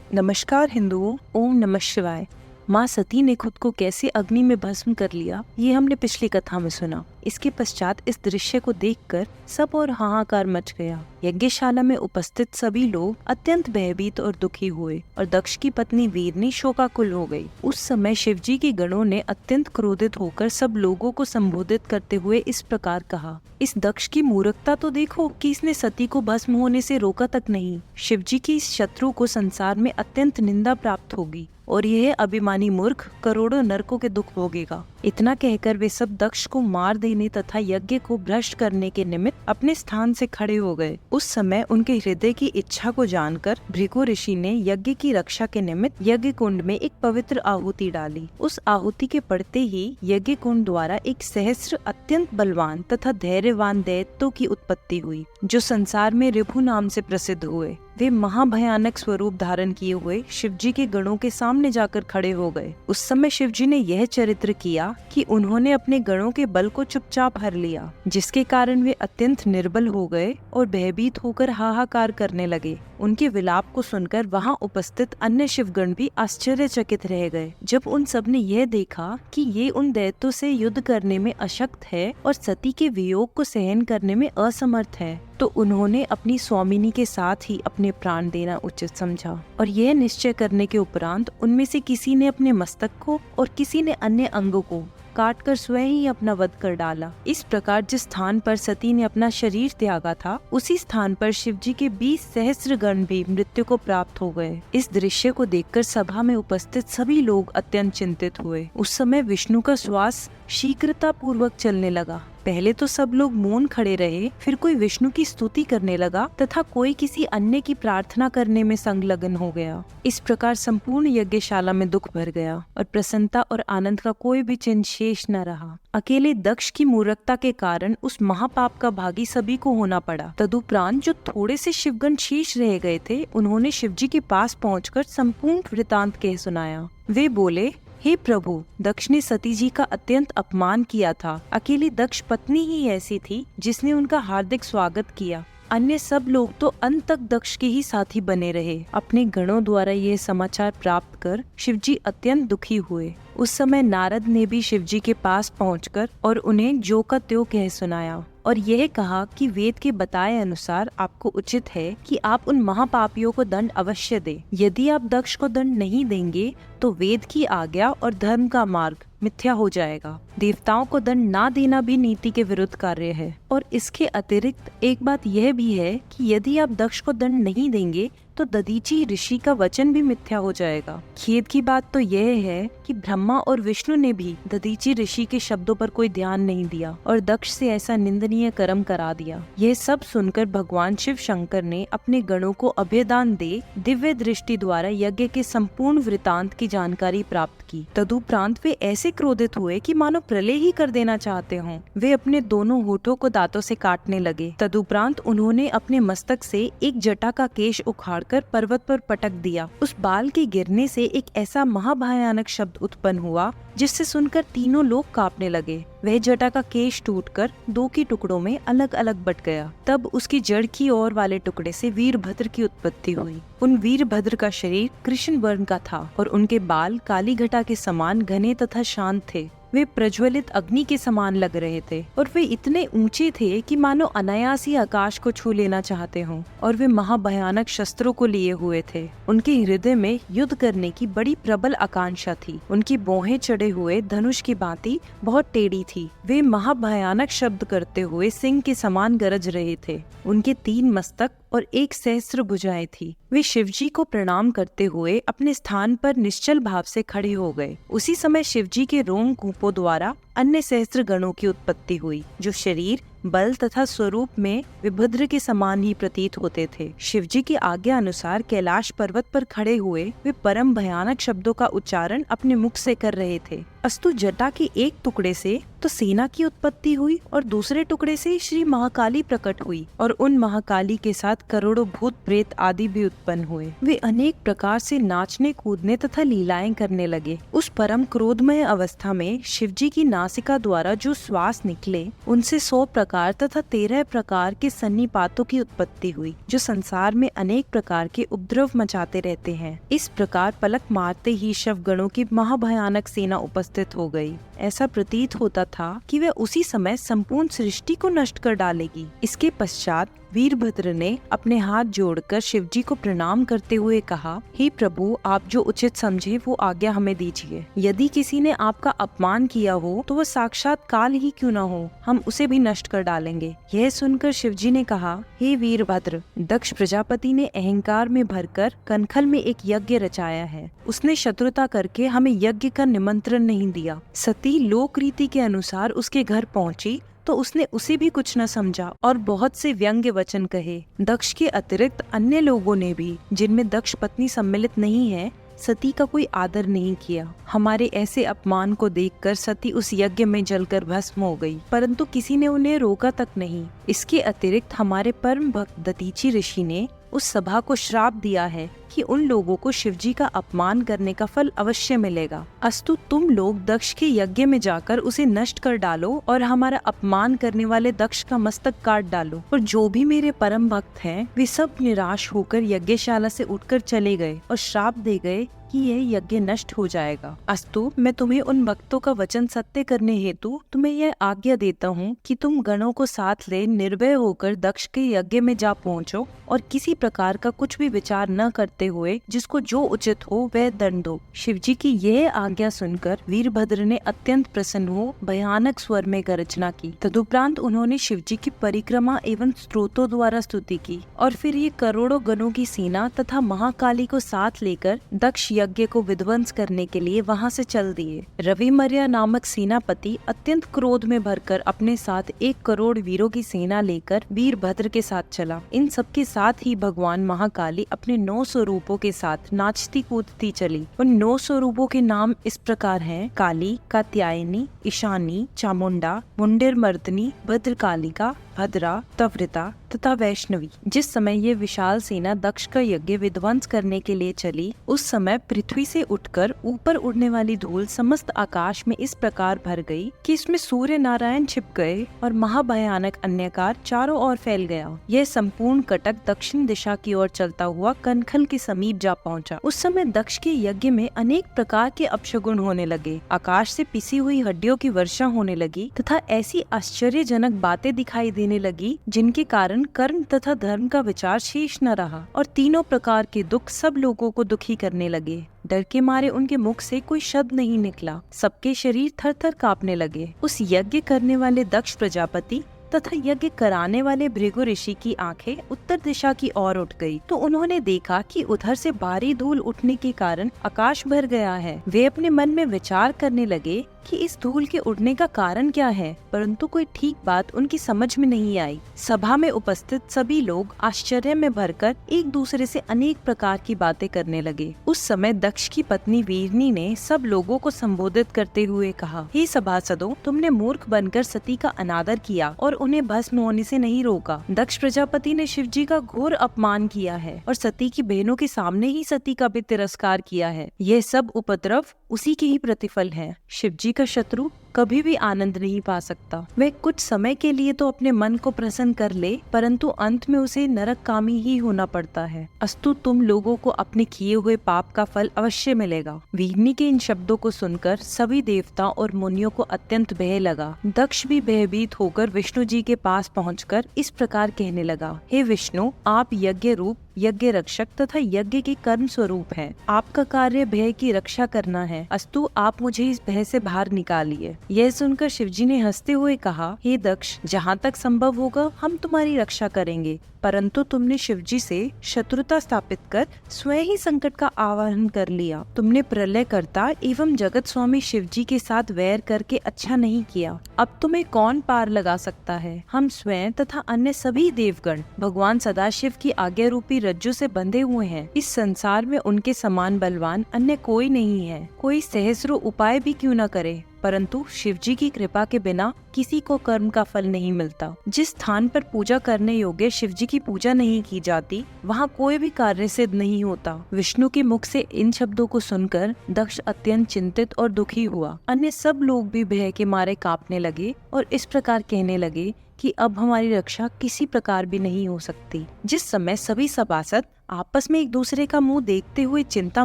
नमस्कार हिंदुओं, ओम नमः शिवाय। माँ सती ने खुद को कैसे अग्नि में भस्म कर लिया, ये हमने पिछली कथा में सुना। इसके पश्चात इस दृश्य को देखकर सब और हाहाकार मच गया। यज्ञशाला में उपस्थित सभी लोग अत्यंत भयभीत और दुखी हुए और दक्ष की पत्नी वीरनी शोकाकुल हो गई। उस समय शिवजी के गणों ने अत्यंत क्रोधित होकर सब लोगों को संबोधित करते हुए इस प्रकार कहा, इस दक्ष की मूर्खता तो देखो कि इसने सती को भस्म होने से रोका तक नहीं। शिवजी की इस शत्रु को संसार में अत्यंत निंदा प्राप्त होगी और यह अभिमानी मूर्ख करोड़ों नरकों के दुख भोगेगा। इतना कहकर वे सब दक्ष को मार देने तथा यज्ञ को भ्रष्ट करने के निमित्त अपने स्थान से खड़े हो गए। उस समय उनके हृदय की इच्छा को जानकर भृगु ऋषि ने यज्ञ की रक्षा के निमित्त यज्ञ कुंड में एक पवित्र आहुति डाली। उस आहुति के पड़ते ही यज्ञ कुंड द्वारा एक सहस्र अत्यंत बलवान तथा धैर्यवान दैत्यों की उत्पत्ति हुई, जो संसार में ऋभु नाम से प्रसिद्ध हुए। वे महाभयानक स्वरूप धारण किए हुए शिवजी के गणों के सामने जाकर खड़े हो गए। उस समय शिवजी ने यह चरित्र किया कि उन्होंने अपने गणों के बल को चुपचाप हर लिया, जिसके कारण वे अत्यंत निर्बल हो गए और भयभीत होकर हाहाकार करने लगे। उनके विलाप को सुनकर वहां उपस्थित अन्य शिवगण भी आश्चर्यचकित रह गए। जब उन सब ने यह देखा कि ये उन दैत्यों से युद्ध करने में अशक्त है और सती के वियोग को सहन करने में असमर्थ है, तो उन्होंने अपनी स्वामिनी के साथ ही अपने प्राण देना उचित समझा। और यह निश्चय करने के उपरांत उनमें से किसी ने अपने मस्तक को और किसी ने अन्य अंगों को काटकर स्वयं ही अपना वध कर डाला। इस प्रकार जिस स्थान पर सती ने अपना शरीर त्यागा था, उसी स्थान पर शिवजी के 20 सहस्त्र गण भी मृत्यु को प्राप्त हो गए। इस दृश्य को देखकर सभा में उपस्थित सभी लोग अत्यंत चिंतित हुए। उस समय विष्णु का श्वास शीघ्रता पूर्वक चलने लगा। पहले तो सब लोग मौन खड़े रहे, फिर कोई विष्णु की स्तुति करने लगा तथा कोई किसी अन्य की प्रार्थना करने में संलग्न हो गया। इस प्रकार संपूर्ण यज्ञशाला में दुख भर गया और प्रसन्नता और आनंद का कोई भी चिन्ह शेष न रहा। अकेले दक्ष की मूर्खता के कारण उस महापाप का भागी सभी को होना पड़ा। तदुपरांत जो थोड़े से शिवगण शेष रह गए थे, उन्होंने शिवजी के पास पहुंचकर संपूर्ण वृतांत कह सुनाया। वे बोले, हे प्रभु, दक्ष ने सती जी का अत्यंत अपमान किया था। अकेली दक्ष पत्नी ही ऐसी थी जिसने उनका हार्दिक स्वागत किया। अन्य सब लोग तो अंत तक दक्ष के ही साथी बने रहे। अपने गणों द्वारा यह समाचार प्राप्त कर शिवजी अत्यंत दुखी हुए। उस समय नारद ने भी शिवजी के पास पहुंचकर और उन्हें जो का त्यों कह सुनाया और यह कहा कि वेद के बताए अनुसार आपको उचित है कि आप उन महापापियों को दंड अवश्य दें। यदि आप दक्ष को दंड नहीं देंगे तो वेद की आज्ञा और धर्म का मार्ग मिथ्या हो जाएगा। देवताओं को दंड ना देना भी नीति के विरुद्ध कार्य है। और इसके अतिरिक्त एक बात यह भी है कि यदि आप दक्ष को दंड नहीं देंगे तो दधीची ऋषि का वचन भी मिथ्या हो जाएगा। खेद की बात तो यह है कि ब्रह्मा और विष्णु ने भी दधीची ऋषि के शब्दों पर कोई ध्यान नहीं दिया और दक्ष से ऐसा निंदनीय कर्म करा दिया। यह सब सुनकर भगवान शिव शंकर ने अपने गणों को अभयदान दे दिव्य दृष्टि द्वारा यज्ञ के संपूर्ण वृतांत की जानकारी प्राप्त की। तदुपरांत वे ऐसे क्रोधित हुए कि मानो प्रलय ही कर देना चाहते हों। वे अपने दोनों होठों को दांतों से काटने लगे। तदुपरांत उन्होंने अपने मस्तक से एक जटा का केश उखाड़कर पर्वत पर पटक दिया। उस बाल के गिरने से एक ऐसा महाभयानक शब्द उत्पन्न हुआ जिससे सुनकर तीनों लोग कांपने लगे। वह जटा का केश टूटकर 2 के टुकड़ों में अलग अलग बट गया। तब उसकी जड़ की ओर वाले टुकड़े से वीरभद्र की उत्पत्ति हुई। उन वीरभद्र का शरीर कृष्ण वर्ण का था और उनके बाल काली घटा के समान घने तथा शांत थे। वे प्रज्वलित अग्नि के समान लग रहे थे और वे इतने ऊंचे थे कि मानो अनायास ही आकाश को छू लेना चाहते हों। और वे महाभयानक शस्त्रों को लिए हुए थे। उनके हृदय में युद्ध करने की बड़ी प्रबल आकांक्षा थी। उनकी भौहें चढ़े हुए धनुष की भांति बहुत टेढ़ी थी। वे महाभयानक शब्द करते हुए सिंह के समान गरज रहे थे। उनके 3 मस्तक और 1 सहस्त्र भुजाएं थी। वे शिवजी को प्रणाम करते हुए अपने स्थान पर निश्चल भाव से खड़े हो गए। उसी समय शिवजी के रोमकूपों द्वारा अन्य सहस्त्र गणों की उत्पत्ति हुई, जो शरीर, बल तथा स्वरूप में विभद्र के समान ही प्रतीत होते थे। शिवजी की आज्ञा अनुसार कैलाश पर्वत पर खड़े हुए वे परम भयानक शब्दों का उच्चारण अपने मुख से कर रहे थे। अस्तु जटा के एक टुकड़े से तो सेना की उत्पत्ति हुई और दूसरे टुकड़े से श्री महाकाली प्रकट हुई और उन महाकाली के साथ करोड़ों भूत प्रेत आदि भी उत्पन्न हुए। वे अनेक प्रकार से नाचने, कूदने तथा लीलाएं करने लगे। उस परम क्रोधमय अवस्था में शिवजी की नासिका द्वारा जो श्वास निकले, उनसे 100 प्रकार प्रकार तथा 13 प्रकार के सन्निपातों की उत्पत्ति हुई, जो संसार में अनेक प्रकार के उपद्रव मचाते रहते हैं। इस प्रकार पलक मारते ही शवगणों की महाभयानक सेना उपस्थित हो गई। ऐसा प्रतीत होता था कि वह उसी समय संपूर्ण सृष्टि को नष्ट कर डालेगी। इसके पश्चात वीरभद्र ने अपने हाथ जोड़कर शिवजी को प्रणाम करते हुए कहा, हे प्रभु, आप जो उचित समझे वो आज्ञा हमें दीजिए। यदि किसी ने आपका अपमान किया हो तो वह साक्षात काल ही क्यों न हो, हम उसे भी नष्ट कर डालेंगे। यह सुनकर शिवजी ने कहा, हे वीरभद्र, दक्ष प्रजापति ने अहंकार में भरकर कनखल में एक यज्ञ रचाया है। उसने शत्रुता करके हमें यज्ञ का निमंत्रण नहीं दिया। सती लोक रीति के अनुसार उसके घर पहुंची तो उसने उसे भी कुछ न समझा और बहुत से व्यंग्य वचन कहे। दक्ष के अतिरिक्त अन्य लोगों ने भी, जिनमें दक्ष पत्नी सम्मिलित नहीं है, सती का कोई आदर नहीं किया। हमारे ऐसे अपमान को देखकर सती उस यज्ञ में जलकर भस्म हो गई, परंतु किसी ने उन्हें रोका तक नहीं। इसके अतिरिक्त हमारे परम भक्त दतीची ऋषि ने उस सभा को श्राप दिया है कि उन लोगों को शिवजी का अपमान करने का फल अवश्य मिलेगा। अस्तु तुम लोग दक्ष के यज्ञ में जाकर उसे नष्ट कर डालो और हमारा अपमान करने वाले दक्ष का मस्तक काट डालो। और जो भी मेरे परम भक्त हैं, वे सब निराश होकर यज्ञशाला से उठकर चले गए और श्राप दे गए कि यह यज्ञ नष्ट हो जाएगा। अस्तु मैं तुम्हें उन भक्तों का वचन सत्य करने हेतु तुम्हें यह आज्ञा देता हूँ कि तुम गणों को साथ ले निर्भय होकर दक्ष के यज्ञ में जा पहुँचो और किसी प्रकार का कुछ भी विचार न करते हुए जिसको जो उचित हो वह दंड दो। शिवजी की यह आज्ञा सुनकर वीरभद्र ने अत्यंत प्रसन्न हो भयानक स्वर में गर्जना की। तदुपरांत उन्होंने शिवजी की परिक्रमा एवं स्त्रोतों द्वारा स्तुति की और फिर ये करोड़ों गणों की सेना तथा महाकाली को साथ लेकर दक्ष यज्ञ को विध्वंस करने के लिए वहां से चल दिए। रविमर्या नामक सेनापति अत्यंत क्रोध में भरकर अपने साथ 1 करोड़ वीरों की सेना लेकर वीरभद्र के साथ चला। इन सबके साथ ही भगवान महाकाली अपने 9 स्वरूपों के साथ नाचती कूदती चली। उन 9 स्वरूपों के नाम इस प्रकार हैं: काली, कात्यायनी, ईशानी, चामुंडा, मुंडेरमर्दिनी, भद्रकालिका, भद्रा, तवृता तथा वैष्णवी। जिस समय ये विशाल सेना दक्ष का यज्ञ विध्वंस करने के लिए चली, उस समय पृथ्वी से उठकर ऊपर उड़ने वाली धूल समस्त आकाश में इस प्रकार भर गई कि इसमें सूर्य नारायण छिप गए और महाभयानक अन्यकार चारों ओर फैल गया। यह संपूर्ण कटक दक्षिण दिशा की ओर चलता हुआ कनखल के समीप जा पहुंचा। उस समय दक्ष के यज्ञ में अनेक प्रकार के अपशगुन होने लगे। आकाश से पिसी हुई हड्डियों की वर्षा होने लगी तथा ऐसी आश्चर्यजनक बातें दिखाई देने लगी जिनके कारण कर्म तथा धर्म का विचार शेष न रहा और तीनों प्रकार के दुख सब लोगों को दुखी करने लगे। डर के मारे उनके मुख से कोई शब्द नहीं निकला। सबके शरीर थर थर कांपने लगे। उस यज्ञ करने वाले दक्ष प्रजापति तथा यज्ञ कराने वाले भृगु ऋषि की आंखें उत्तर दिशा की ओर उठ गई तो उन्होंने देखा कि उधर से भारी धूल उठने के कारण आकाश भर गया है। वे अपने मन में विचार करने लगे कि इस धूल के उड़ने का कारण क्या है, परंतु कोई ठीक बात उनकी समझ में नहीं आई। सभा में उपस्थित सभी लोग आश्चर्य में भरकर एक दूसरे से अनेक प्रकार की बातें करने लगे। उस समय दक्ष की पत्नी वीरनी ने सब लोगों को संबोधित करते हुए कहा, हे सभासदों, तुमने मूर्ख बनकर सती का अनादर किया और उन्हें भस्म होने से नहीं रोका। दक्ष प्रजापति ने शिवजी का घोर अपमान किया है और सती की बहनों के सामने ही सती का भी तिरस्कार किया है। यह सब उपद्रव उसी के ही प्रतिफल है। शिवजी का शत्रु कभी भी आनंद नहीं पा सकता। वह कुछ समय के लिए तो अपने मन को प्रसन्न कर ले, परंतु अंत में उसे नरककामी ही होना पड़ता है। अस्तु तुम लोगों को अपने किए हुए पाप का फल अवश्य मिलेगा। वीरनी के इन शब्दों को सुनकर सभी देवता और मुनियों को अत्यंत भय लगा। दक्ष भी भयभीत होकर विष्णु जी के पास पहुंचकर इस प्रकार कहने लगा, हे विष्णु, आप यज्ञ रूप, यज्ञ रक्षक तथा यज्ञ के कर्म स्वरूप हैं। आपका कार्य भय की रक्षा करना है। अस्तु आप मुझे इस भय से बाहर निकालिए। यह सुनकर शिवजी ने हंसते हुए कहा, हे दक्ष, जहाँ तक संभव होगा हम तुम्हारी रक्षा करेंगे, परंतु तुमने शिवजी से शत्रुता स्थापित कर स्वयं ही संकट का आवाहन कर लिया। तुमने प्रलयकर्ता एवं जगत स्वामी शिवजी के साथ वैर करके अच्छा नहीं किया। अब तुम्हें कौन पार लगा सकता है? हम स्वयं तथा अन्य सभी देवगण भगवान सदाशिव की आज्ञा रूपी रज्जु से बंधे हुए हैं। इस संसार में उनके समान बलवान अन्य कोई नहीं है। कोई सहस्रों उपाय भी क्यों न करे, परंतु शिवजी की कृपा के बिना किसी को कर्म का फल नहीं मिलता। जिस स्थान पर पूजा करने योग्य शिवजी की पूजा नहीं की जाती, वहाँ कोई भी कार्य सिद्ध नहीं होता। विष्णु के मुख से इन शब्दों को सुनकर दक्ष अत्यंत चिंतित और दुखी हुआ। अन्य सब लोग भी भय के मारे कांपने लगे और इस प्रकार कहने लगे कि अब हमारी रक्षा किसी प्रकार भी नहीं हो सकती। जिस समय सभी सभासद आपस में एक दूसरे का मुंह देखते हुए चिंता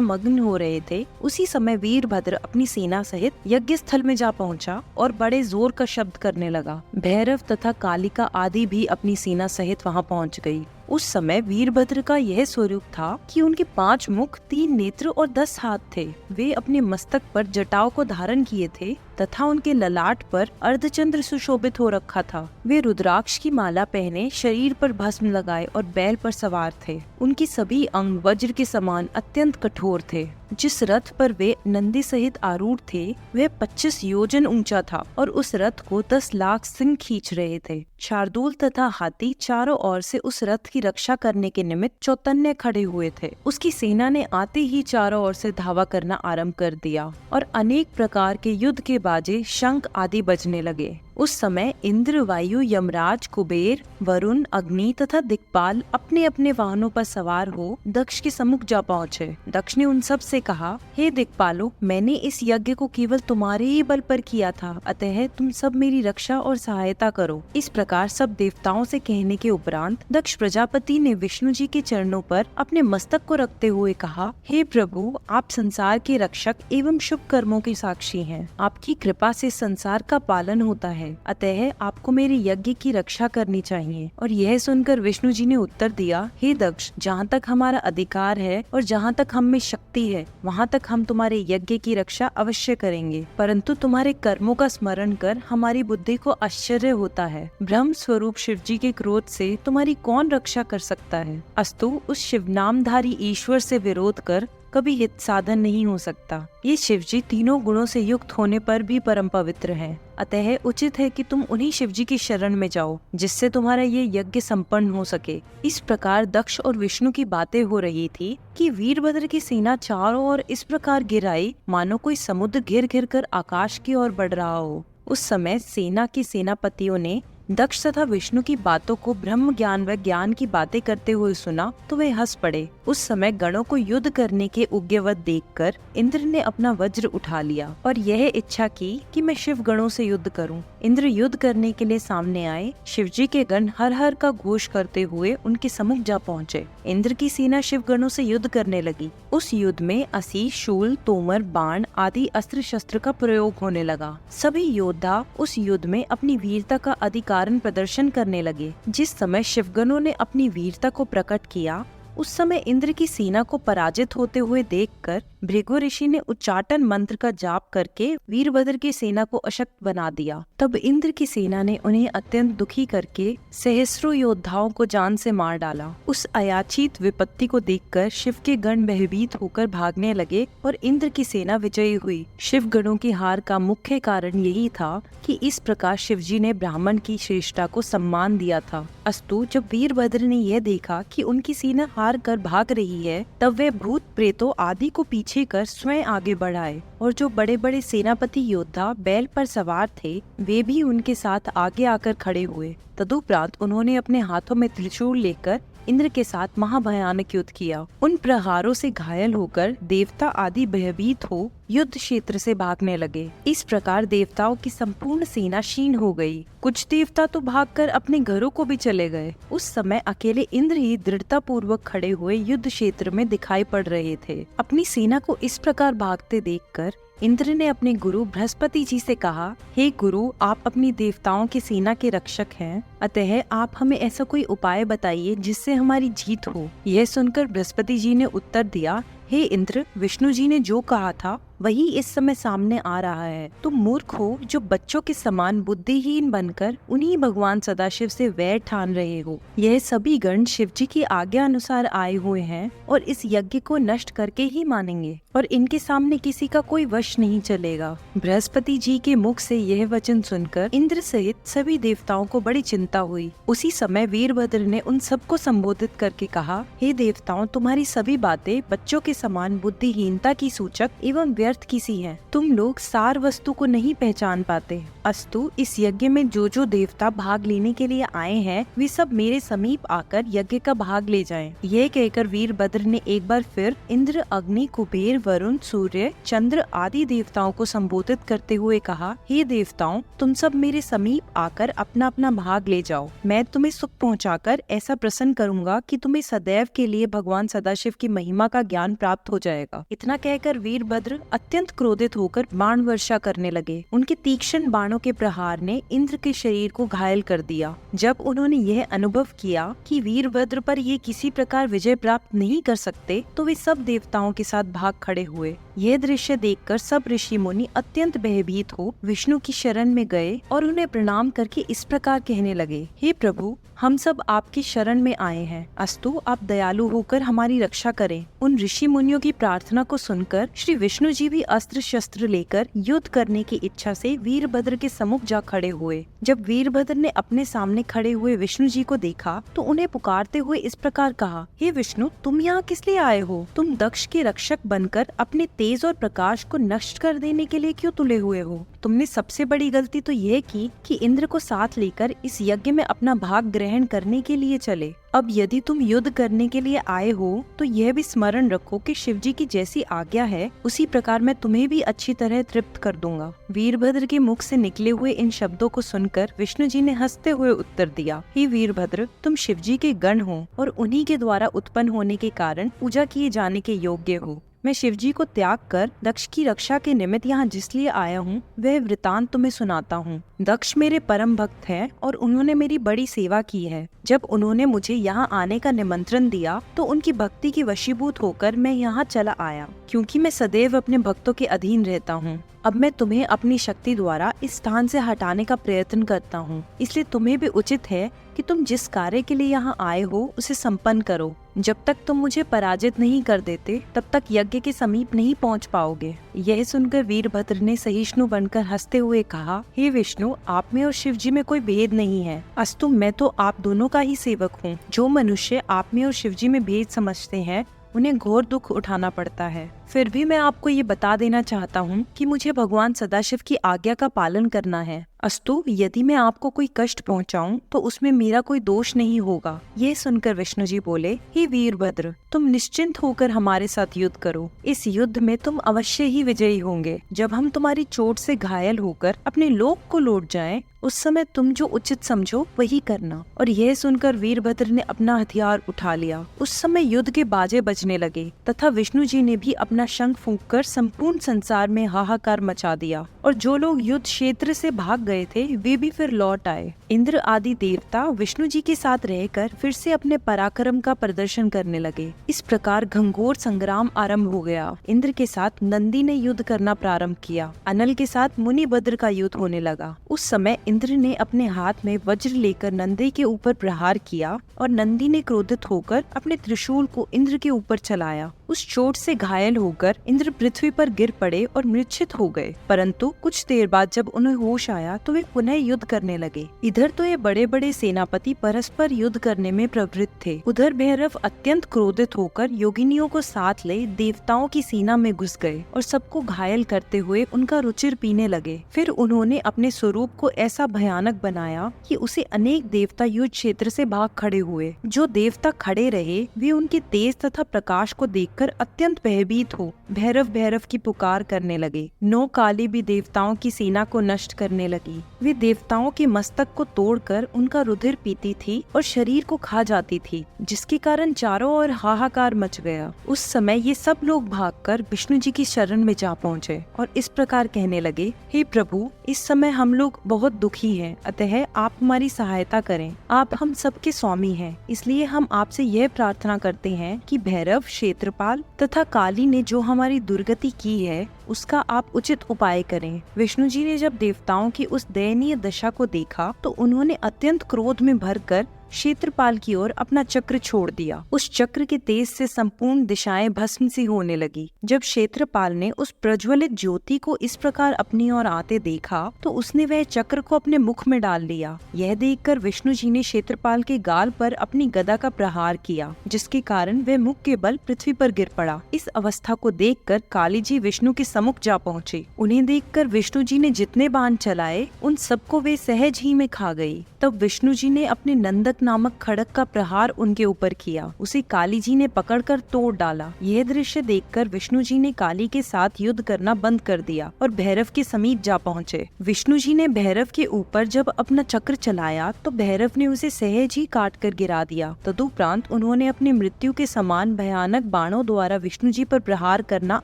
मग्न हो रहे थे, उसी समय वीरभद्र अपनी सेना सहित यज्ञ स्थल में जा पहुंचा और बड़े जोर का शब्द करने लगा। भैरव तथा कालिका आदि भी अपनी सेना सहित वहां पहुंच गई। उस समय वीरभद्र का यह स्वरूप था कि उनके 5 मुख, 3 नेत्र और 10 हाथ थे। वे अपने मस्तक पर जटाओं को धारण किए थे तथा उनके ललाट पर अर्धचंद्र सुशोभित हो रखा था। वे रुद्राक्ष की माला पहने, शरीर पर भस्म लगाए और बैल पर सवार थे। उनकी सभी अंग वज्र के समान अत्यंत कठोर थे। जिस रथ पर वे नंदी सहित आरूढ़ थे वह 25 योजन ऊंचा था और उस रथ को 10 लाख सिंह खींच रहे थे। शार्दूल तथा हाथी चारों ओर से उस रथ की रक्षा करने के निमित्त चौतन्य खड़े हुए थे। उसकी सेना ने आते ही चारों ओर से धावा करना आरंभ कर दिया और अनेक प्रकार के युद्ध के बाजे, शंख आदि बजने लगे। उस समय इंद्र, वायु, यमराज, कुबेर, वरुण, अग्नि तथा दिक्पाल अपने अपने वाहनों पर सवार हो दक्ष के सम्मुख जा पहुँचे। दक्ष ने उन सब से कहा, हे दिक्पालो, मैंने इस यज्ञ को केवल तुम्हारे ही बल पर किया था, अतः तुम सब मेरी रक्षा और सहायता करो। इस प्रकार सब देवताओं से कहने के उपरांत दक्ष प्रजापति ने विष्णु जी के चरणों पर अपने मस्तक को रखते हुए कहा, हे प्रभु, आप संसार के रक्षक एवं शुभ कर्मों के साक्षी हैं। आपकी कृपा से संसार का पालन होता है, अतः आपको मेरे यज्ञ की रक्षा करनी चाहिए। और यह सुनकर विष्णु जी ने उत्तर दिया, हे दक्ष, जहाँ तक हमारा अधिकार है और जहाँ तक हम में शक्ति है, वहाँ तक हम तुम्हारे यज्ञ की रक्षा अवश्य करेंगे, परंतु तुम्हारे कर्मों का स्मरण कर हमारी बुद्धि को आश्चर्य होता है। ब्रह्म स्वरूप शिव जी के क्रोध से तुम्हारी कौन रक्षा कर सकता है? अस्तु उस शिव नामधारी ईश्वर से विरोध कर कभी हित साधन नहीं हो सकता। ये शिव जी तीनों गुणों से युक्त होने पर भी परम पवित्र हैं। अतः उचित है कि तुम उन्हीं शिव जी की शरण में जाओ, जिससे तुम्हारा ये यज्ञ संपन्न हो सके। इस प्रकार दक्ष और विष्णु की बातें हो रही थी कि वीरभद्र की सेना चारों ओर इस प्रकार घिर आई मानो कोई समुद्र घिर घिर कर आकाश की ओर बढ़ रहा हो। उस समय सेना के सेनापतियों ने दक्ष तथा विष्णु की बातों को ब्रह्म ज्ञान व ज्ञान की बातें करते हुए सुना तो वे हंस पड़े। उस समय गणों को युद्ध करने के उग्रवत देखकर इंद्र ने अपना वज्र उठा लिया और यह इच्छा की कि मैं शिव गणों से युद्ध करूं। इंद्र युद्ध करने के लिए सामने आए। शिवजी के गण हर हर का घोष करते हुए उनके सम्मुख जा पहुँचे। इंद्र की सेना शिव गणों से युद्ध करने लगी। उस युद्ध में असी, शूल, तोमर, बाण आदि अस्त्र शस्त्र का प्रयोग होने लगा। सभी योद्धा उस युद्ध में अपनी वीरता का अधिकारण प्रदर्शन करने लगे। जिस समय शिवगणों ने अपनी वीरता को प्रकट किया, उस समय इंद्र की सेना को पराजित होते हुए देखकर भृगु ऋषि ने उच्चाटन मंत्र का जाप करके वीरभद्र की सेना को अशक्त बना दिया। तब इंद्र की सेना ने उन्हें अत्यंत दुखी करके सहस्रों योद्धाओं को जान से मार डाला। उस अयाचित विपत्ति को देखकर शिव के गण भयभीत होकर भागने लगे और इंद्र की सेना विजयी हुई। शिव गणों की हार का मुख्य कारण यही था कि इस प्रकार शिवजी ने ब्राह्मण की श्रेष्ठता को सम्मान दिया था। अस्तु जब वीरभद्र ने यह देखा कि उनकी सेना हार कर भाग रही है, तब वे भूत प्रेतों आदि को पीछे कर स्वयं आगे बढ़ाए और जो बड़े बड़े सेनापति योद्धा बैल पर सवार थे वे भी उनके साथ आगे आकर खड़े हुए। तदुपरांत उन्होंने अपने हाथों में त्रिशूल लेकर इंद्र के साथ महाभयानक युद्ध किया। उन प्रहारों से घायल होकर देवता आदि भयभीत हो युद्ध क्षेत्र से भागने लगे। इस प्रकार देवताओं की संपूर्ण सेना क्षीण हो गई। कुछ देवता तो भागकर अपने घरों को भी चले गए। उस समय अकेले इंद्र ही दृढ़ता पूर्वक खड़े हुए युद्ध क्षेत्र में दिखाई पड़ रहे थे। अपनी सेना को इस प्रकार भागते देखकर इंद्र ने अपने गुरु बृहस्पति जी से कहा, हे गुरु, आप अपनी देवताओं की सेना के रक्षक हैं, अतः आप हमें ऐसा कोई उपाय बताइए जिससे हमारी जीत हो। यह सुनकर बृहस्पति जी ने उत्तर दिया, हे इंद्र, विष्णु जी ने जो कहा था वही इस समय सामने आ रहा है। तुम मूर्ख हो जो बच्चों के समान बुद्धिहीन बनकर उन्हीं भगवान सदाशिव से वैर ठान रहे हो। यह सभी गण शिवजी की आज्ञा अनुसार आए हुए हैं और इस यज्ञ को नष्ट करके ही मानेंगे और इनके सामने किसी का कोई वश नहीं चलेगा। बृहस्पति जी के मुख से यह वचन सुनकर इंद्र सहित सभी देवताओं को बड़ी चिंता हुई। उसी समय वीरभद्र ने उन सबको संबोधित करके कहा, हे देवताओं, तुम्हारी सभी बातें बच्चों के समान बुद्धिहीनता की सूचक एवं व्यर्थ व्यर्थ की सी है। तुम लोग सार वस्तु को नहीं पहचान पाते। अस्तु इस यज्ञ में जो देवता भाग लेने के लिए आए हैं वे सब मेरे समीप आकर यज्ञ का भाग ले जाएं। यह कहकर वीरभद्र ने एक बार फिर इंद्र, अग्नि, कुबेर, वरुण, सूर्य, चंद्र आदि देवताओं को संबोधित करते हुए कहा, हे देवताओं, तुम सब मेरे समीप आकर अपना अपना भाग ले जाओ। मैं तुम्हें सुख पहुंचाकर ऐसा प्रसन्न करूंगा कि तुम्हें सदैव के लिए भगवान सदाशिव की महिमा का ज्ञान प्राप्त हो जाएगा। इतना कहकर वीरभद्र अत्यंत क्रोधित होकर बाण वर्षा करने लगे। उनके तीक्ष्ण बाणों के प्रहार ने इंद्र के शरीर को घायल कर दिया। जब उन्होंने यह अनुभव किया कि वीरभद्र पर ये किसी प्रकार विजय प्राप्त नहीं कर सकते, तो वे सब देवताओं के साथ भाग खड़े हुए। यह दृश्य देखकर सब ऋषि मुनि अत्यंत भयभीत हो विष्णु की शरण में गए और उन्हें प्रणाम करके इस प्रकार कहने लगे, हे प्रभु, हम सब आपकी शरण में आए हैं। अस्तु आप दयालु होकर हमारी रक्षा करें। उन ऋषि मुनियों की प्रार्थना को सुनकर श्री विष्णु जी भी अस्त्र शस्त्र लेकर युद्ध करने की इच्छा से वीरभद्र के सम्मुख जा खड़े हुए। जब वीरभद्र ने अपने सामने खड़े हुए विष्णु जी को देखा तो उन्हें पुकारते हुए इस प्रकार कहा, हे विष्णु, तुम यहाँ किस लिए आए हो? तुम दक्ष के रक्षक बनकर अपने तेज और प्रकाश को नष्ट कर देने के लिए क्यों तुले हुए हो? तुमने सबसे बड़ी गलती तो यह की कि इंद्र को साथ लेकर इस यज्ञ में अपना भाग ग्रहण करने के लिए चले। अब यदि तुम युद्ध करने के लिए आए हो तो यह भी स्मरण रखो कि शिवजी की जैसी आज्ञा है उसी प्रकार मैं तुम्हें भी अच्छी तरह तृप्त कर दूंगा। वीरभद्र के मुख से निकले हुए इन शब्दों को सुनकर विष्णु जी ने हंसते हुए उत्तर दिया, हे वीरभद्र, तुम शिवजी के गण हो और उन्हीं के द्वारा उत्पन्न होने के कारण पूजा किए जाने के योग्य हो। मैं शिवजी को त्याग कर दक्ष की रक्षा के निमित्त यहाँ जिस लिए आया हूँ वह वृतांत तुम्हें सुनाता हूँ। दक्ष मेरे परम भक्त हैं और उन्होंने मेरी बड़ी सेवा की है। जब उन्होंने मुझे यहाँ आने का निमंत्रण दिया तो उनकी भक्ति की वशीभूत होकर मैं यहाँ चला आया, क्योंकि मैं सदैव अपने भक्तों के अधीन रहता हूँ। अब मैं तुम्हें अपनी शक्ति द्वारा इस स्थान से हटाने का प्रयत्न करता हूँ, इसलिए तुम्हें भी उचित है कि तुम जिस कार्य के लिए यहाँ आए हो उसे संपन्न करो। जब तक तुम मुझे पराजित नहीं कर देते तब तक यज्ञ के समीप नहीं पहुँच पाओगे। यह सुनकर वीरभद्र ने सहिष्णु बनकर हंसते हुए कहा, हे विष्णु, आप में और शिव जी में कोई भेद नहीं है। अस्तु मैं तो आप दोनों का ही सेवक हूँ। जो मनुष्य आप में और शिव जी में भेद समझते हैं उन्हें घोर दुख उठाना पड़ता है। फिर भी मैं आपको ये बता देना चाहता हूँ कि मुझे भगवान सदाशिव की आज्ञा का पालन करना है। अस्तु यदि मैं आपको कोई कष्ट पहुँचाऊं तो उसमें मेरा कोई दोष नहीं होगा। ये सुनकर विष्णु जी बोले, हे वीरभद्र, तुम निश्चिंत होकर हमारे साथ युद्ध करो। इस युद्ध में तुम अवश्य ही विजयी होंगे। जब हम तुम्हारी चोट से घायल होकर अपने लोक को लौट जाएं, उस समय तुम जो उचित समझो वही करना। और यह सुनकर वीरभद्र ने अपना हथियार उठा लिया। उस समय युद्ध के बाजे बजने लगे तथा विष्णु जी ने भी अपना शंख फूंककर संपूर्ण संसार में हाहाकार मचा दिया। और जो लोग युद्ध क्षेत्र से भाग गए थे वे भी फिर लौट आए। इंद्र आदि देवता विष्णु जी के साथ रहकर फिर से अपने पराक्रम का प्रदर्शन करने लगे। इस प्रकार घंघोर संग्राम आरंभ हो गया। इंद्र के साथ नंदी ने युद्ध करना प्रारंभ किया। अनल के साथ मुनिभद्र का युद्ध होने लगा। उस समय इंद्र ने अपने हाथ में वज्र लेकर नंदी के ऊपर प्रहार किया और नंदी ने क्रोधित होकर अपने त्रिशूल को इंद्र के ऊपर चलाया। उस चोट से घायल होकर इंद्र पृथ्वी पर गिर पड़े और मूर्छित हो गए। परंतु कुछ देर बाद जब उन्हें होश आया तो वे पुनः युद्ध करने लगे। इधर तो ये बड़े बड़े सेनापति परस्पर युद्ध करने में प्रवृत्त थे। उधर भैरव अत्यंत क्रोधित होकर योगिनियों को साथ ले देवताओं की सेना में घुस गए और सबको घायल करते हुए उनका रुचिर पीने लगे। फिर उन्होंने अपने स्वरूप को ऐसा भयानक बनाया कि उसे अनेक देवता युद्ध क्षेत्र से भाग खड़े हुए। जो देवता खड़े रहे वे उनके तेज तथा प्रकाश को देखकर अत्यंत भयभीत हो भैरव भैरव की पुकार करने लगे। 9 काली भी देवताओं की सेना को नष्ट करने लगी। वे देवताओं के मस्तक को तोड़कर उनका रुधिर पीती थी और शरीर को खा जाती थी, जिसके कारण चारों ओर हाहाकार मच गया। उस समय ये सब लोग भागकर विष्णु जी की शरण में जा पहुँचे और इस प्रकार कहने लगे, हे प्रभु, इस समय हम लोग बहुत दुखी हैं, अतः आप हमारी सहायता करें। आप हम सबके स्वामी हैं, इसलिए हम आपसे यह प्रार्थना करते हैं कि भैरव, क्षेत्रपाल तथा काली ने जो हमारी दुर्गति की है उसका आप उचित उपाय करें। विष्णु जी ने जब देवताओं की उस दयनीय दशा को देखा तो उन्होंने अत्यंत क्रोध में भरकर क्षेत्रपाल की ओर अपना चक्र छोड़ दिया। उस चक्र के तेज से संपूर्ण दिशाएं भस्म सी होने लगी। जब क्षेत्रपाल ने उस प्रज्वलित ज्योति को इस प्रकार अपनी ओर आते देखा तो उसने वह चक्र को अपने मुख में डाल लिया। यह देखकर विष्णु जी ने क्षेत्रपाल के गाल पर अपनी गदा का प्रहार किया, जिसके कारण वह मुख के बल पृथ्वी पर गिर पड़ा। इस अवस्था को देखकर काली जी विष्णु के सम्मुख जा पहुँचे। उन्हें देखकर विष्णु जी ने जितने बाण चलाए उन सबको वे सहज ही में खा गई। तब विष्णु जी ने अपने नंदक नामक खड़ग का प्रहार उनके ऊपर किया। उसे काली जी ने पकड़कर तोड़ डाला। यह दृश्य देखकर विष्णु जी ने काली के साथ युद्ध करना बंद कर दिया और भैरव के समीप जा पहुँचे। विष्णु जी ने भैरव के ऊपर जब अपना चक्र चलाया तो भैरव ने उसे सहज ही काट कर गिरा दिया। तदुपरांत उन्होंने अपनी मृत्यु के समान भयानक बाणों द्वारा विष्णु जी पर प्रहार करना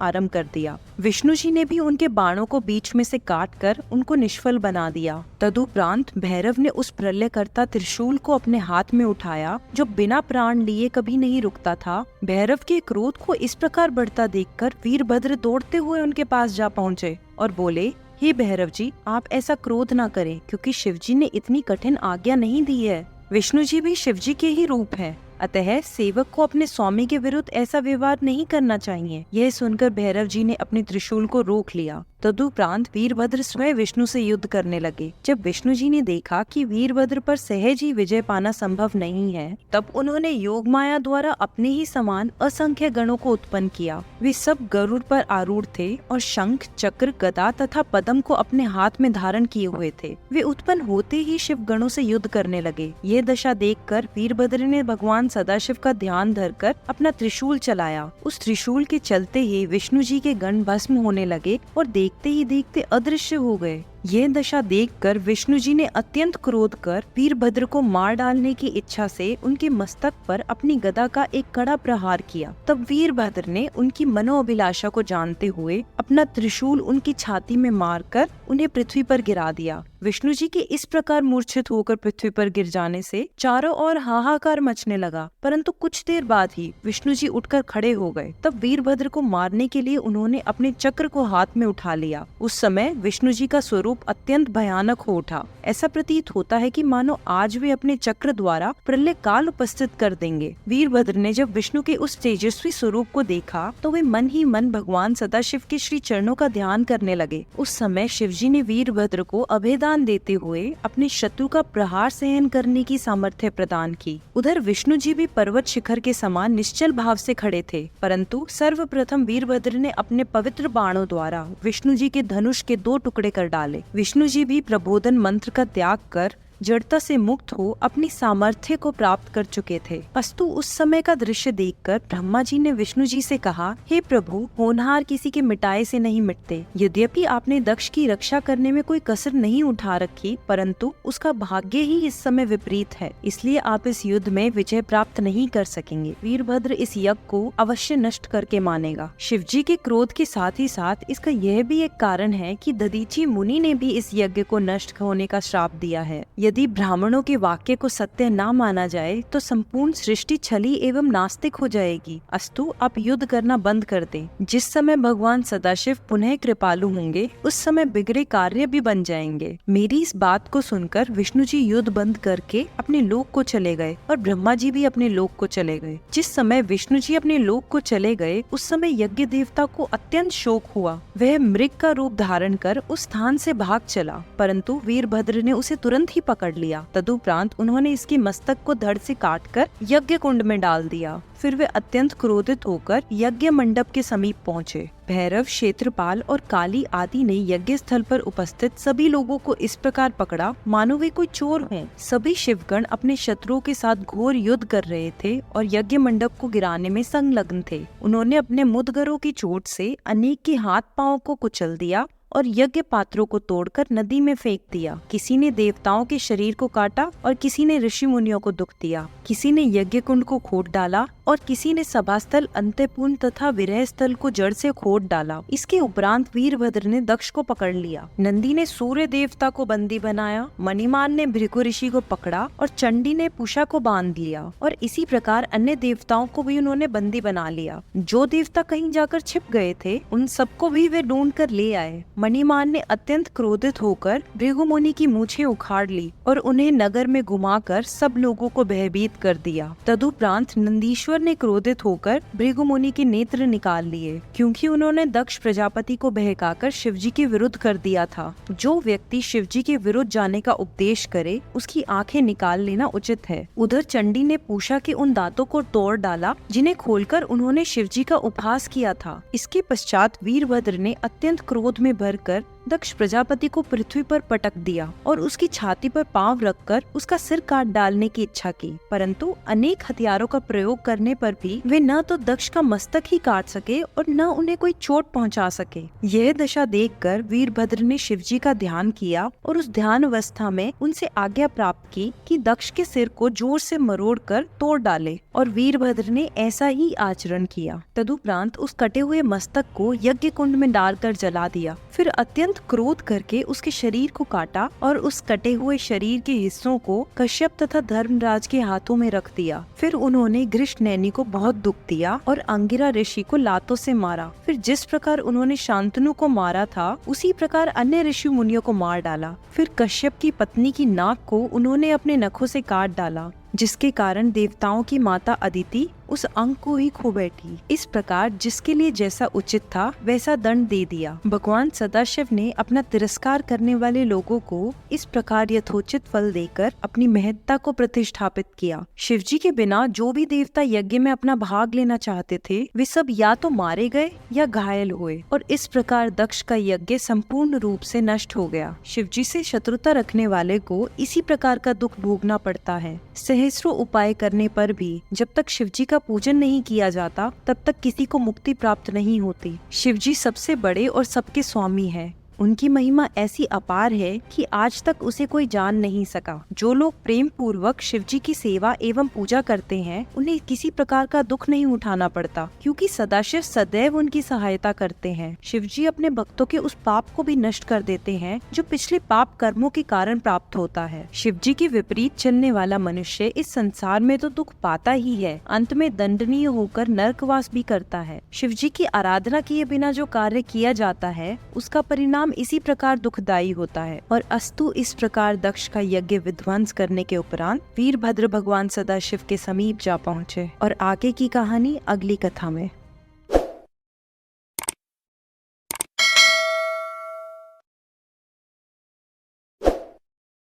आरंभ कर दिया। विष्णु जी ने भी उनके बाणों को बीच में से काटकर उनको निष्फल बना दिया। तदुपरांत भैरव ने उस प्रलयकर्ता त्रिशूल को अपने हाथ में उठाया, जो बिना प्राण लिए कभी नहीं रुकता था। भैरव के क्रोध को इस प्रकार बढ़ता देखकर वीरभद्र दौड़ते हुए उनके पास जा पहुँचे और बोले, हे भैरव जी, आप ऐसा क्रोध न करें, क्योंकि शिवजी ने इतनी कठिन आज्ञा नहीं दी है। विष्णु जी भी शिवजी के ही रूप हैं, अतः सेवक को अपने स्वामी के विरुद्ध ऐसा व्यवहार नहीं करना चाहिए। यह सुनकर भैरव जी ने अपने त्रिशूल को रोक लिया। तदुपरांत वीरभद्र स्वयं विष्णु से युद्ध करने लगे। जब विष्णु जी ने देखा कि वीरभद्र पर सहज ही विजय पाना संभव नहीं है, तब उन्होंने योग माया द्वारा अपने ही समान असंख्य गणों को उत्पन्न किया। वे सब गरुड़ पर आरूढ़ थे और शंख, चक्र, गदा तथा पद्म को अपने हाथ में धारण किए हुए थे। वे उत्पन्न होते ही शिव गणों से युद्ध करने लगे। ये दशा देखकर वीरभद्र ने भगवान सदाशिव का ध्यान धरकर अपना त्रिशूल चलाया। उस त्रिशूल के चलते ही विष्णु जी के गण भस्म होने लगे और देखते ही देखते अदृश्य हो गए। ये दशा देखकर विष्णु जी ने अत्यंत क्रोध कर वीरभद्र को मार डालने की इच्छा से उनके मस्तक पर अपनी गदा का एक कड़ा प्रहार किया। तब वीरभद्र ने उनकी मनोअभिलाषा को जानते हुए अपना त्रिशूल उनकी छाती में मारकर उन्हें पृथ्वी पर गिरा दिया। विष्णु जी के इस प्रकार मूर्छित होकर पृथ्वी पर गिर जाने से चारों ओर हाहाकार मचने लगा, परंतु कुछ देर बाद ही विष्णु जी उठकर खड़े हो गए। तब वीरभद्र को मारने के लिए उन्होंने अपने चक्र को हाथ में उठा लिया। उस समय विष्णु जी का स्वरूप अत्यंत भयानक हो उठा। ऐसा प्रतीत होता है कि मानो आज वे अपने चक्र द्वारा प्रलय काल उपस्थित कर देंगे। वीरभद्र ने जब विष्णु के उस तेजस्वी स्वरूप को देखा तो वे मन ही मन भगवान सदाशिव के श्री चरणों का ध्यान करने लगे। उस समय शिवजी ने वीरभद्र को अभेदान देते हुए अपने शत्रु का प्रहार सहन करने की सामर्थ्य प्रदान की। उधर विष्णु जी भी पर्वत शिखर के समान निश्चल भाव से खड़े थे, परंतु सर्वप्रथम वीरभद्र ने अपने पवित्र बाणों द्वारा विष्णु जी के धनुष के 2 टुकड़े कर डाले। विष्णु जी भी प्रबोधन मंत्र का त्याग कर जड़ता से मुक्त हो अपनी सामर्थ्य को प्राप्त कर चुके थे। अस्तु उस समय का दृश्य देखकर ब्रह्मा जी ने विष्णु जी से कहा, हे प्रभु, होनहार किसी के मिटाए से नहीं मिटते। यद्यपि आपने दक्ष की रक्षा करने में कोई कसर नहीं उठा रखी, परंतु उसका भाग्य ही इस समय विपरीत है, इसलिए आप इस युद्ध में विजय प्राप्त नहीं कर सकेंगे। वीरभद्र इस यज्ञ को अवश्य नष्ट करके मानेगा। शिव जी के क्रोध के साथ ही साथ इसका यह भी एक कारण है कि दधीची मुनि ने भी इस यज्ञ को नष्ट होने का श्राप दिया है। यदि ब्राह्मणों के वाक्य को सत्य न माना जाए तो संपूर्ण सृष्टि छली एवं नास्तिक हो जाएगी। अस्तु आप युद्ध करना बंद कर दें। जिस समय भगवान सदाशिव पुनः कृपालु होंगे उस समय बिगड़े कार्य भी बन जाएंगे। मेरी इस बात को सुनकर विष्णु जी युद्ध बंद करके अपने लोक को चले गए और ब्रह्मा जी भी अपने लोक को चले गए। जिस समय विष्णु जी अपने लोक को चले गए उस समय यज्ञ देवता को अत्यंत शोक हुआ। वह मृग का रूप धारण कर उस स्थान से भाग चला, परंतु वीरभद्र ने उसे तुरंत ही पकड़ लिया। तदुपरांत उन्होंने इसके मस्तक को धड़ से काटकर यज्ञ कुंड में डाल दिया। फिर वे अत्यंत क्रोधित होकर यज्ञ मंडप के समीप पहुँचे। भैरव, क्षेत्रपाल और काली आदि ने यज्ञ स्थल पर उपस्थित सभी लोगों को इस प्रकार पकड़ा मानो वे कोई चोर हैं। सभी शिवगण अपने शत्रुओं के साथ घोर युद्ध कर रहे थे और यज्ञ मंडप को गिराने में संलग्न थे। उन्होंने अपने मुदगरों की चोट से अनेक के हाथ पांव को कुचल दिया और यज्ञ पात्रों को तोड़कर नदी में फेंक दिया। किसी ने देवताओं के शरीर को काटा और किसी ने ऋषि मुनियों को दुख दिया। किसी ने यज्ञ कुंड को खोद डाला और किसी ने सभास्थल, अंत्यपुन तथा विरह स्थल को जड़ से खोद डाला। इसके उपरांत वीरभद्र ने दक्ष को पकड़ लिया। नंदी ने सूर्य देवता को बंदी बनाया। मणिमान ने भृगु ऋषि को पकड़ा और चंडी ने पूषा को बांध लिया। और इसी प्रकार अन्य देवताओं को भी उन्होंने बंदी बना लिया। जो देवता कहीं जाकर छिप गए थे उन सबको भी वे ढूंढ कर ले आए। मणिमान ने अत्यंत क्रोधित होकर भृगु मुनि की मूछें उखाड़ ली और उन्हें नगर में घुमाकर सब लोगों को भयभीत कर दिया। तदुपरांत नंदीश्वर ने क्रोधित होकर भृगु मुनि के नेत्र निकाल लिए, क्योंकि उन्होंने दक्ष प्रजापति को बहकाकर शिवजी के विरुद्ध कर दिया था। जो व्यक्ति शिवजी के विरुद्ध जाने का उपदेश करे उसकी आंखें निकाल लेना उचित है। उधर चंडी ने पूषा के उन दांतों को तोड़ डाला जिन्हें खोलकर उन्होंने शिवजी का उपहास किया था। इसके पश्चात वीरभद्र ने अत्यंत क्रोध में भरकर दक्ष प्रजापति को पृथ्वी पर पटक दिया और उसकी छाती पर पांव रखकर उसका सिर काट डालने की इच्छा की, परंतु अनेक हथियारों का प्रयोग करने पर भी वे न तो दक्ष का मस्तक ही काट सके और न उन्हें कोई चोट पहुंचा सके। यह दशा देखकर वीरभद्र ने शिवजी का ध्यान किया और उस ध्यान अवस्था में उनसे आज्ञा प्राप्त की कि दक्ष के सिर को जोर से मरोड़कर तोड़ डाले, और वीरभद्र ने ऐसा ही आचरण किया। तदुपरांत उस कटे हुए मस्तक को यज्ञ कुंड में डालकर जला दिया। फिर अत्यंत क्रोध करके उसके शरीर को काटा और उस कटे हुए शरीर के हिस्सों को कश्यप तथा धर्मराज के हाथों में रख दिया। फिर उन्होंने घृष्णेनी को बहुत दुख दिया और अंगिरा ऋषि को लातों से मारा। फिर जिस प्रकार उन्होंने शांतनु को मारा था उसी प्रकार अन्य ऋषि मुनियों को मार डाला। फिर कश्यप की पत्नी की नाक को उन्होंने अपने नखों से काट डाला, जिसके कारण देवताओं की माता अदिति उस अंग को ही खो बैठी। इस प्रकार जिसके लिए जैसा उचित था वैसा दंड दे दिया। भगवान सदाशिव ने अपना तिरस्कार करने वाले लोगों को इस प्रकार यथोचित फल देकर अपनी महत्ता को प्रतिष्ठापित किया। शिवजी के बिना जो भी देवता यज्ञ में अपना भाग लेना चाहते थे वे सब या तो मारे गए या घायल हुए, और इस प्रकार दक्ष का यज्ञ संपूर्ण रूप से नष्ट हो गया। शिवजी से शत्रुता रखने वाले को इसी प्रकार का दुख भोगना पड़ता है। सहस्रों उपाय करने पर भी जब तक शिवजी का पूजन नहीं किया जाता तब तक किसी को मुक्ति प्राप्त नहीं होती। शिवजी सबसे बड़े और सबके स्वामी है। उनकी महिमा ऐसी अपार है कि आज तक उसे कोई जान नहीं सका। जो लोग प्रेम पूर्वक शिवजी की सेवा एवं पूजा करते हैं उन्हें किसी प्रकार का दुख नहीं उठाना पड़ता, क्योंकि सदाशिव सदैव उनकी सहायता करते हैं। शिवजी अपने भक्तों के उस पाप को भी नष्ट कर देते हैं जो पिछले पाप कर्मों के कारण प्राप्त होता है। शिवजी के विपरीत चलने वाला मनुष्य इस संसार में तो दुख पाता ही है, अंत में दंडनीय होकर नरकवास भी करता है। शिवजी की आराधना किए बिना जो कार्य किया जाता है उसका परिणाम इसी प्रकार दुखदायी होता है। और अस्तु इस प्रकार दक्ष का यज्ञ विध्वंस करने के उपरांत वीरभद्र भगवान सदाशिव के समीप जा पहुँचे। और आगे की कहानी अगली कथा में।